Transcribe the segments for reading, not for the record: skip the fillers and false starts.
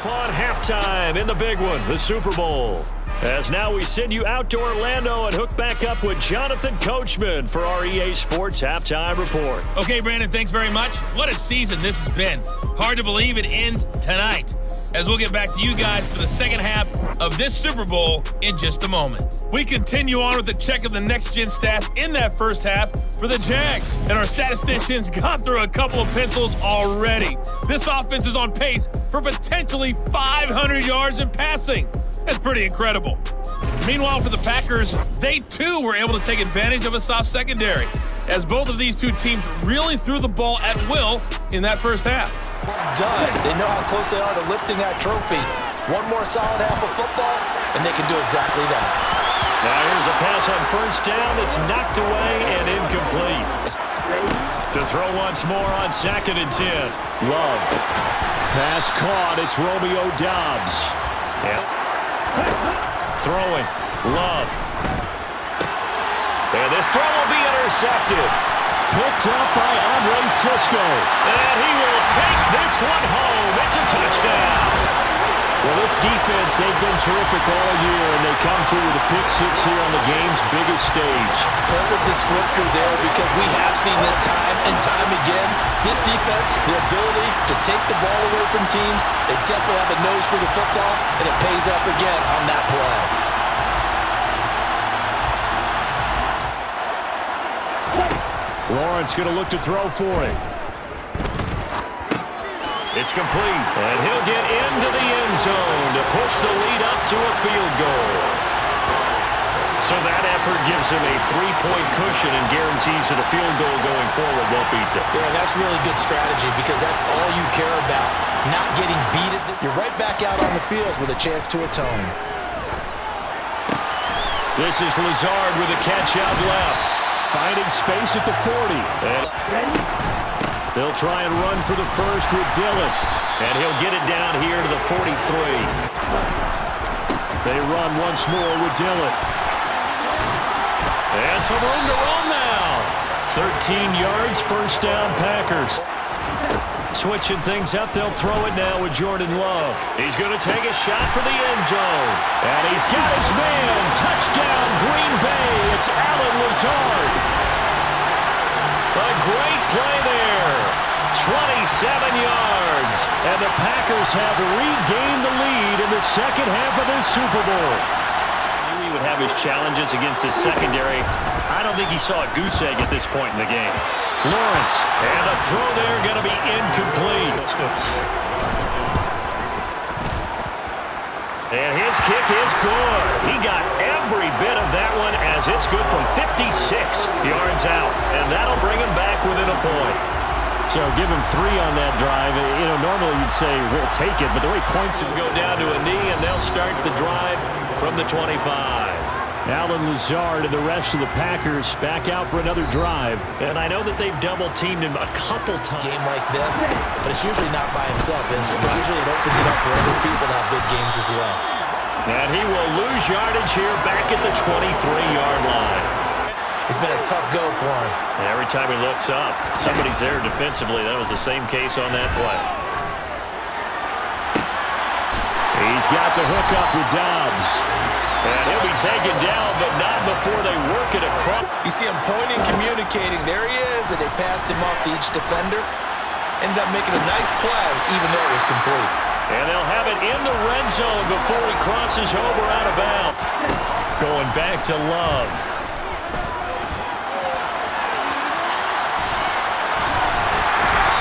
upon halftime in the big one, the Super Bowl. As now we send you out to Orlando and hook back up with Jonathan Coachman for our EA Sports Halftime Report. Okay, Brandon, thanks very much. What a season this has been. Hard to believe it ends tonight, as we'll get back to you guys for the second half of this Super Bowl in just a moment. We continue on with the check of the next-gen stats in that first half for the Jags, and our statisticians got through a couple of pencils already. This offense is on pace for potentially 500 yards in passing. That's pretty incredible. Meanwhile, for the Packers, they too were able to take advantage of a soft secondary, as both of these two teams really threw the ball at will in that first half. Done. They know how close they are to lifting that trophy. One more solid half of football, and they can do exactly that. Now here's a pass on first down that's knocked away and incomplete. To throw once more on 2nd and 10. Love. Pass caught. It's Romeo Doubs. Throwing. Love. And this throw will be intercepted. Picked up by Andre Cisco. And he will take this one home. It's a touchdown. Well, this defense, they've been terrific all year, and they come through with a pick six here on the game's biggest stage. Perfect descriptor there, because we have seen this time and time again. This defense, the ability to take the ball away from teams, they definitely have a nose for the football, and it pays off again on that play. Lawrence going to look to throw for it. It's complete, and he'll get into the end zone to push the lead up to a field goal. So that effort gives him a 3-point cushion and guarantees that a field goal going forward won't beat them. Yeah, that's really good strategy, because that's all you care about, not getting beat at this. You're right back out on the field with a chance to atone. This is Lazard with a catch out left. Finding space at the 40. And they'll try and run for the first with Dillon. And he'll get it down here to the 43. They run once more with Dillon. And some room to run now. 13 yards, first down Packers. Switching things up, they'll throw it now with Jordan Love. He's going to take a shot for the end zone. And he's got his man. Touchdown, Green Bay. It's Allen Lazard. A great play there. 27 yards. And the Packers have regained the lead in the second half of this Super Bowl. He would have his challenges against his secondary. I don't think he saw a goose egg at this point in the game. Lawrence, and the throw there going to be incomplete. And his kick is good. He got every bit of that one, as it's good from 56 yards out. And that'll bring him back within a point. So give him 3 on that drive. You know, normally you'd say we'll take it, but the way points will go down to a knee, and they'll start the drive from the 25. Allen Lazard and the rest of the Packers back out for another drive. And I know that they've double-teamed him a couple times. Game like this, but it's usually not by himself, is it? Usually it opens it up for other people to have big games as well. And he will lose yardage here back at the 23-yard line. It's been a tough go for him. And every time he looks up, somebody's there defensively. That was the same case on that play. He's got the hook up with Doubs. And he'll be taken down, but not before they work it across. You see him pointing, communicating. There he is, and they passed him off to each defender. Ended up making a nice play, even though it was complete. And they'll have it in the red zone before he crosses over out of bounds. Going back to Love.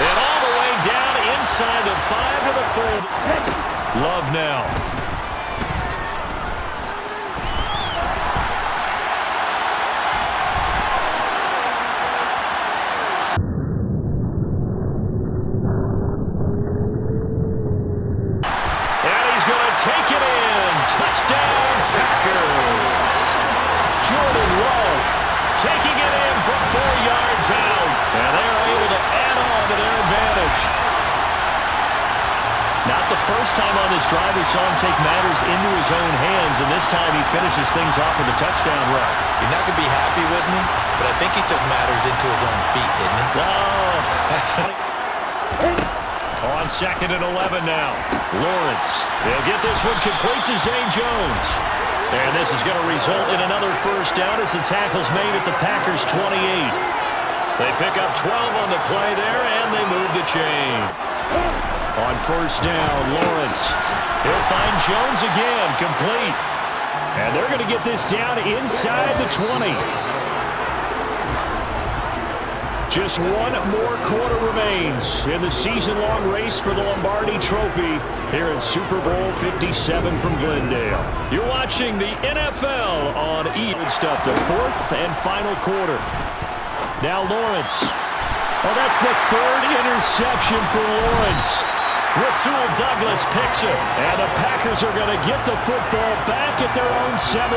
And all the way down inside the 5 to the 4. Love now. Take it in. Touchdown, Packers. Jordan Love taking it in from 4 yards out. And they're able to add on to their advantage. Not the first time on this drive we saw him take matters into his own hands, and this time he finishes things off with a touchdown run. You're not going to be happy with me, but I think he took matters into his own feet, didn't he? No. On 2nd and 11 now. Lawrence. They'll get this one complete to Zay Jones. And this is going to result in another first down as the tackle's made at the Packers' 28. They pick up 12 on the play there, and they move the chain. On first down, Lawrence. He'll find Jones again, complete. And they're going to get this down inside the 20. Just one more quarter remains in the season-long race for the Lombardi Trophy here at Super Bowl 57 from Glendale. You're watching the NFL on Even Stuff, the fourth and final quarter. Now Lawrence. Oh, that's the third interception for Lawrence. Rasul Douglas picks it, and the Packers are going to get the football back at their own 17.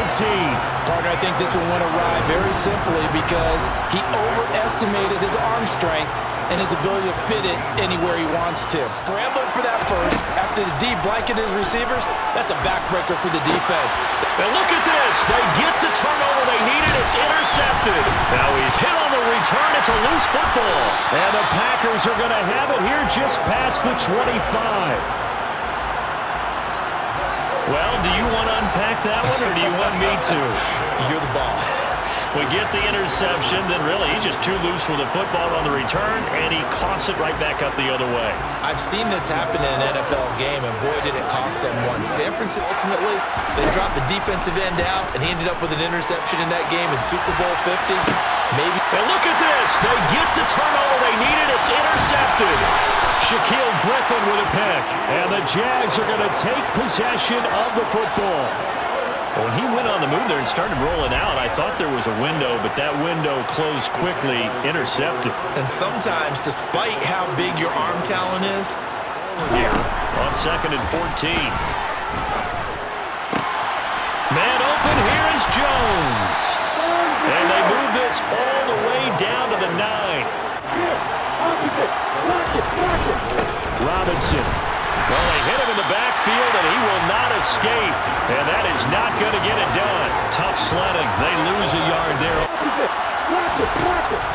Partner, I think this one went awry very simply because he overestimated his arm strength and his ability to fit it anywhere he wants to. Scrambling for that first after the D blanketed his receivers, that's a backbreaker for the defense. Now look at this. They get the turnover they needed. It's intercepted. Now he's hit on the return. It's a loose football. And the Packers are going to have it here just past the 25. Well, do you want to unpack that one, or do you want me to? You're the boss. We get the interception, then really he's just too loose with the football on the return, and he coughs it right back up the other way. I've seen this happen in an NFL game, and boy, did it cost someone. San Francisco, ultimately, they dropped the defensive end out, and he ended up with an interception in that game in Super Bowl 50. Maybe. And look at this. They get the turnover they needed. It's intercepted. Shaquille Griffin with a pick, and the Jags are going to take possession of the football. When he went on the move there and started rolling out, I thought there was a window, but that window closed quickly, intercepted. And sometimes, despite how big your arm talent is, here on 2nd and 14. Man open, here is Jones. And they move this all the way down to the 9. Robinson. Well, they hit him in the backfield, and he will not escape. And that is not going to get it done. Tough sledding. They lose a yard there.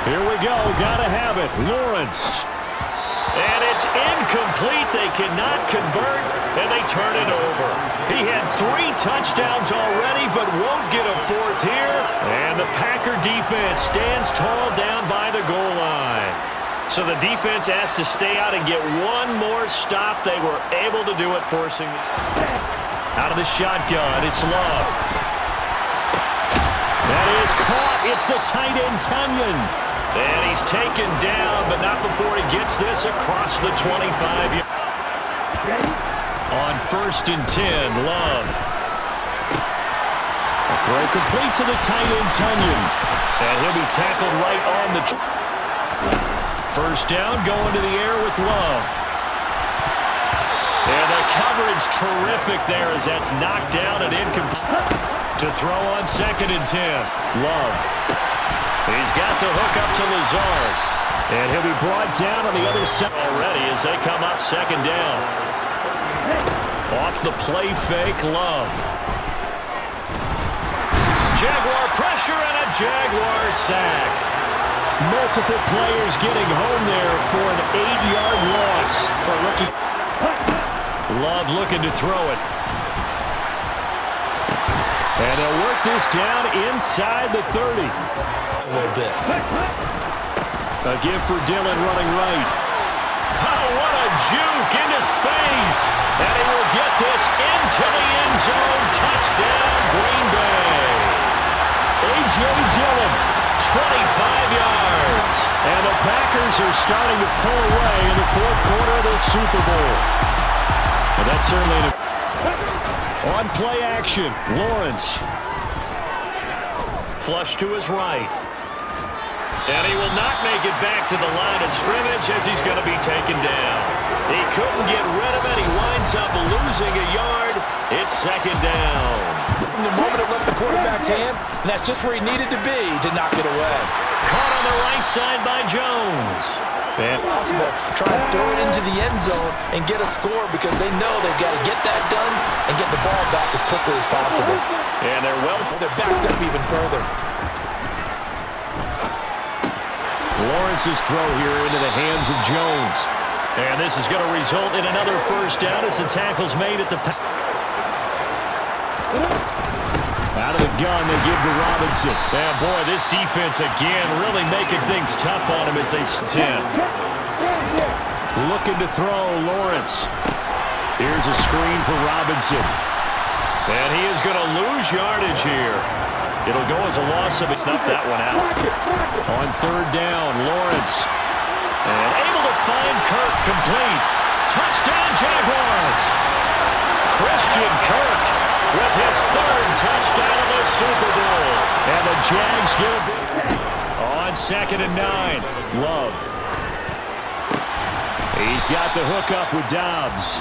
Here we go. Got to have it. Lawrence. And it's incomplete. They cannot convert, and they turn it over. He had 3 touchdowns already, but won't get a 4th here. And the Packer defense stands tall down by the goal line. So the defense has to stay out and get one more stop. They were able to do it, forcing out of the shotgun. It's Love. That is caught. It's the tight end, Tunyon. And he's taken down, but not before he gets this across the 25. On 1st and 10, Love. A throw complete to the tight end, Tunyon. And he'll be tackled right on the... First down, going to the air with Love. And the coverage terrific there as that's knocked down and incomplete. To throw on 2nd and 10. Love. He's got to hook up to Lazard. And he'll be brought down on the other side already as they come up 2nd down. Off the play fake, Love. Jaguar pressure and a Jaguar sack. Multiple players getting home there for an 8-yard loss for a rookie. Love looking to throw it. And they'll work this down inside the 30. a little bit. A give for Dillon running right. Oh, what a juke into space. And he will get this into the end zone. Touchdown, Green Bay. A.J. Dillon, 25 yards. And the Packers are starting to pull away in the fourth quarter of the Super Bowl. And that's certainly on play action. Lawrence. Flush to his right. And he will not make it back to the line of scrimmage as he's going to be taken down. He couldn't get rid of it. He winds up losing a yard. It's second down. From the moment it left the quarterback's hand, and that's just where he needed to be to knock it away. Caught on the right side by Jones. And Possible. Try and throw it into the end zone and get a score because they know they've got to get that done and get the ball back as quickly as possible. And They're backed up even further. Lawrence's throw here into the hands of Jones. And this is going to result in another first down as the tackle's made at the pass. Out of the gun, they give to Robinson. And boy, this defense again really making things tough on him as they 10. Looking to throw, Lawrence. Here's a screen for Robinson. And he is going to lose yardage here. It'll go as a loss of it. Snuff that one out. On third down, Lawrence. And able to find Kirk, complete. Touchdown, Jaguars. Christian Kirk with his third touchdown of the Super Bowl. And the Jags get a big on 2nd and 9. Love. He's got the hook up with Dobbs.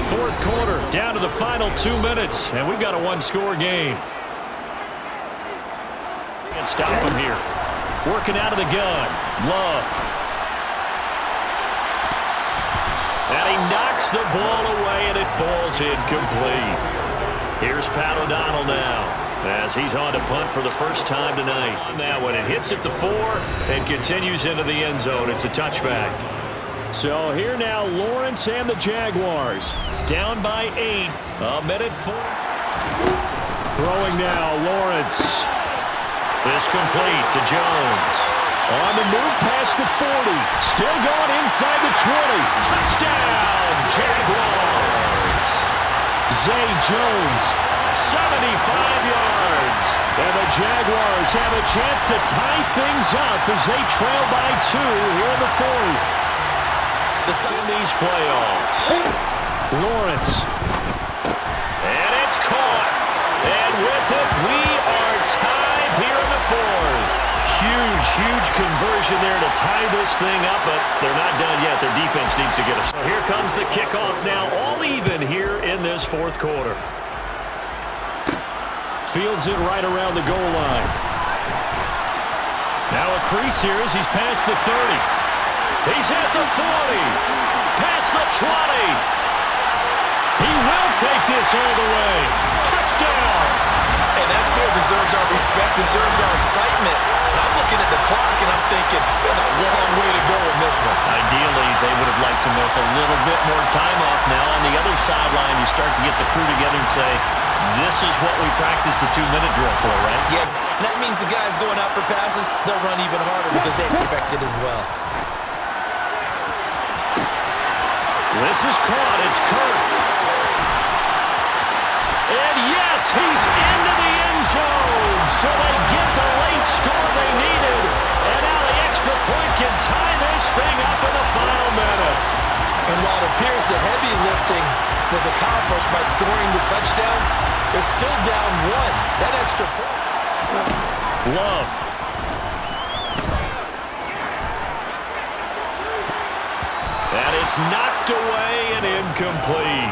Fourth quarter, down to the final 2 minutes, and we've got a one-score game. Can't stop him here. Working out of the gun. Love. And he knocks the ball away, and it falls incomplete. Here's Pat O'Donnell now, as he's on to punt for the first time tonight. Now when it hits at the 4 and continues into the end zone, it's a touchback. So here now, Lawrence and the Jaguars. Down by 8. A minute 4. Throwing now, Lawrence. This complete to Jones. On the move past the 40. Still going inside the 20. Touchdown, Jaguars. Zay Jones, 75 yards. And the Jaguars have a chance to tie things up as they trail by 2 here in the 4th. In these playoffs. Lawrence. And it's caught. And with it, we are tied here in the 4th. Huge conversion there to tie this thing up, but they're not done yet. Their defense needs to get us. So here comes the kickoff now, all even here in this 4th quarter. Fields it right around the goal line. Now a crease here as he's past the 30. He's at the 40, past the 20. He will take this all the way. Touchdown. And that score deserves our respect, deserves our excitement. And I'm looking at the clock and I'm thinking, there's a long way to go in this one. Ideally, they would have liked to milk a little bit more time off now. On the other sideline, you start to get the crew together and say, this is what we practiced the 2-minute drill for, right? Yeah, and that means the guys going out for passes, they'll run even harder because they expect it as well. This is caught. It's Kirk. And yes, he's into the end zone. So they get the late score they needed. And now the extra point can tie this thing up in the final minute. And while it appears the heavy lifting was accomplished by scoring the touchdown, they're still down 1. That extra point. Love. And it's knocked away and incomplete.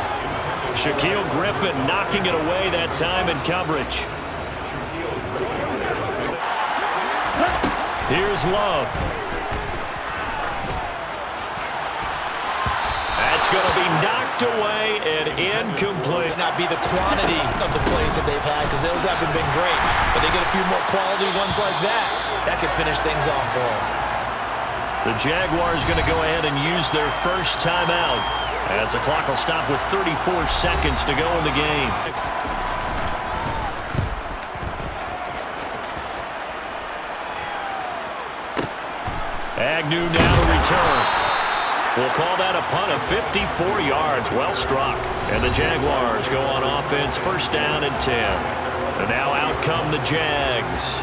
Shaquille Griffin knocking it away that time in coverage. Here's Love. That's going to be knocked away and incomplete. Might not be the quantity of the plays that they've had because those haven't been great. But they get a few more quality ones like that. That could finish things off for them. The Jaguars going to go ahead and use their first timeout as the clock will stop with 34 seconds to go in the game. Agnew now to return. We'll call that a punt of 54 yards. Well struck. And the Jaguars go on offense, first down and 10. And now out come the Jags.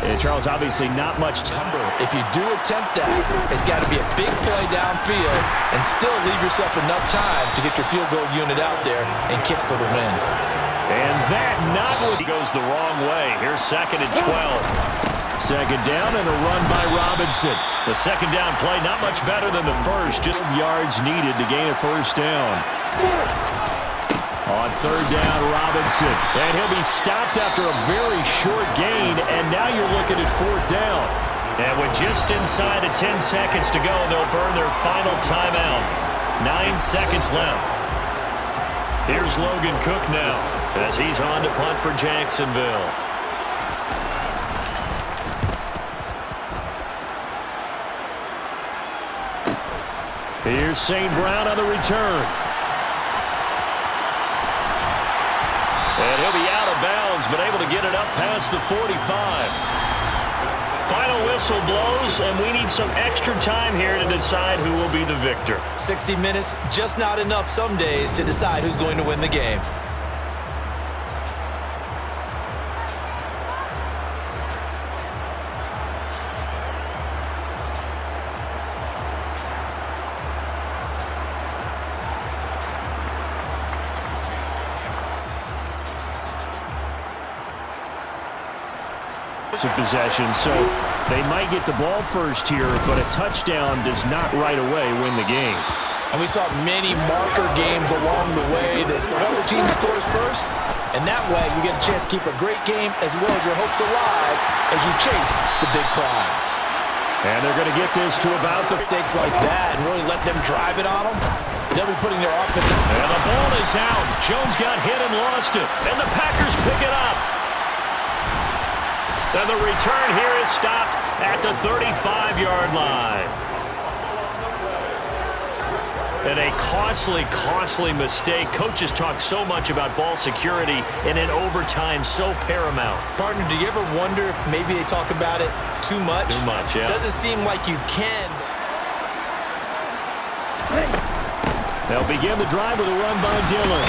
And Charles, obviously not much time. If you do attempt that, it's got to be a big play downfield and still leave yourself enough time to get your field goal unit out there and kick for the win. And that not what goes the wrong way. Here's 2nd and 12. Second down and a run by Robinson. The second down play not much better than the first. Just yards needed to gain a first down. On third down, Robinson. And he'll be stopped after a very short gain. And now you're looking at 4th down. And with just inside of 10 seconds to go, they'll burn their final timeout. 9 seconds left. Here's Logan Cook now as he's on to punt for Jacksonville. 2 Here's St. Brown on the return. And he'll be out of bounds, but able to get it up past the 45. Final whistle blows, and we need some extra time here to decide who will be the victor. 60 minutes, just not enough some days to decide who's going to win the game. Of possession, so they might get the ball first here, but a touchdown does not right away win the game. And we saw many marker games along the way. The other team scores first, and that way you get a chance to keep a great game as well as your hopes alive as you chase the big prize. And they're going to get this to about the mistakes like that and really let them drive it on them. They'll be putting their offense. And the ball is out. Jones got hit and lost it, and the Packers pick it up. And the return here is stopped at the 35-yard line. And a costly mistake. Coaches talk so much about ball security, and in overtime, so paramount. Partner, do you ever wonder if maybe they talk about it too much? Too much, yeah. It doesn't seem like you can. They'll begin the drive with a run by Dillon.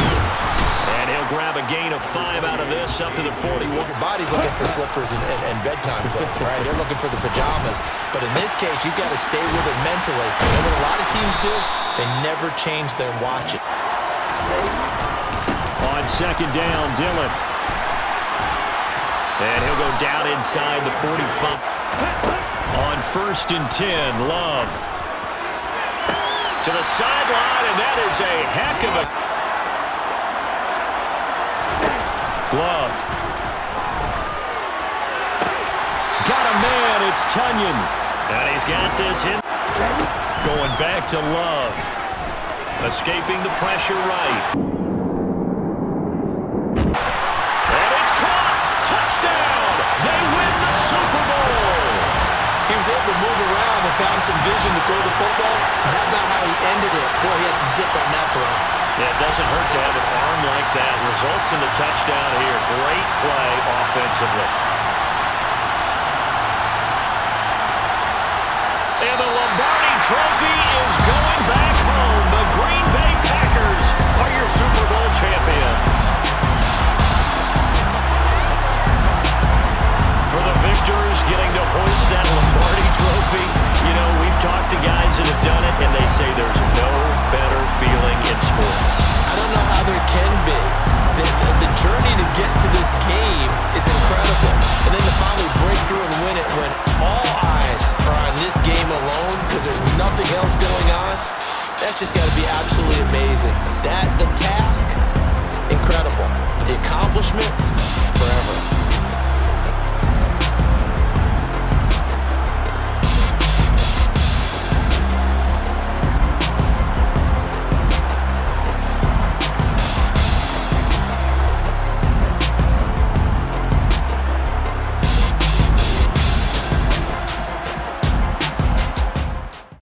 And he'll grab a gain of 5 out of this, up to the 41. Your body's looking for slippers and bedtime clothes, right? They're looking for the pajamas. But in this case, you've got to stay with it mentally. And what a lot of teams do, they never change their watch. On second down, Dillon. And he'll go down inside the 45. On 1st and 10, Love. To the sideline, and that is a heck of a... Love. Got a man, it's Tunyon. And he's got this in. Going back to Love. Escaping the pressure right. And it's caught. Touchdown. They win the Super Bowl. He was able to move around and found some vision to throw the football. And how about how he ended it? Boy, he had some zip on that throw. Yeah, it doesn't hurt to have an arm like that. Results in the touchdown here. Great play offensively. And the Lombardi Trophy is going back home. The Green Bay Packers are your Super Bowl champions. For the victors getting to hoist that Lombardi Trophy, you know, we've talked to guys that have done it, and they say there's no better feeling in sports. I don't know how there can be. The journey to get to this game is incredible. And then to finally break through and win it when all eyes are on this game alone because there's nothing else going on, that's just got to be absolutely amazing. The task, incredible. The accomplishment, forever.